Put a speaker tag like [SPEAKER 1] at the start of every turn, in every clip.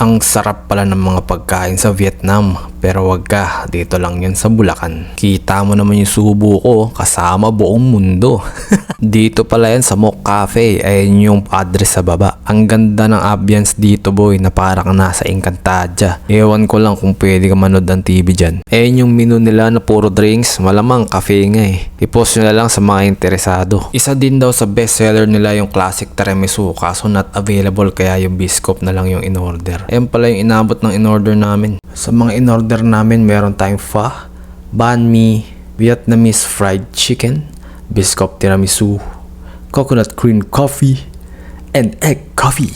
[SPEAKER 1] Ang sarap pala ng mga pagkain sa Vietnam, pero wag ka, dito lang yan sa Bulacan. Kita mo naman yung subo ko, kasama buong mundo. Dito pala yan sa Mock Cafe, ayun yung address sa baba. Ang ganda ng ambience dito boy, na parang nasa Encantadia. Ewan ko lang kung pwede ka manood ng TV dyan. Ayun yung menu nila na puro drinks, malamang cafe nga eh. I-post nyo na lang sa mga interesado. Isa din daw sa bestseller nila yung classic tiramisu, kaso not available kaya yung biscuit na lang yung in-order. Ayan pala yung inabot ng in-order namin. Sa mga in-order namin, meron tayong pho, banh mi, Vietnamese fried chicken, biscuit tiramisu, coconut cream coffee, and egg coffee.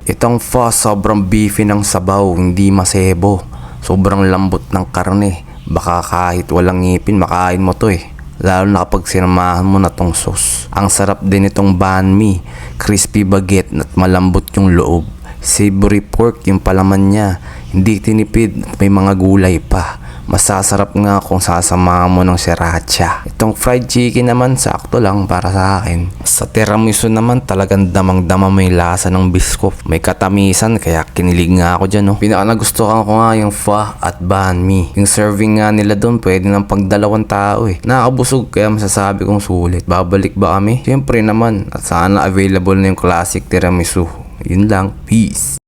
[SPEAKER 1] Itong pho sobrang beefy ng sabaw, hindi masebo. Sobrang lambot ng karne. Baka kahit walang ngipin, makain mo to eh. Lalo na kapag sinamahan mo na tong sauce. Ang sarap din itong banh mi, crispy baguette at malambot yung loob. Savory pork yung palaman niya, hindi tinipid at may mga gulay pa. Masasarap nga kung sasamahan mo ng sriracha. Itong fried chicken naman sakto lang para sa akin. Sa tiramisu naman talagang damang-dama may lasa ng biscuit. May katamisan kaya kinilig nga ako dyan. Pinaka nagustuhan ko nga yung pho at banh mi. Yung serving nga nila doon pwede ng pagdalawang tao eh. Nakakabusog kaya masasabi kong sulit. Babalik ba kami? Siyempre naman, at sana available na yung classic tiramisu. Yun lang, peace.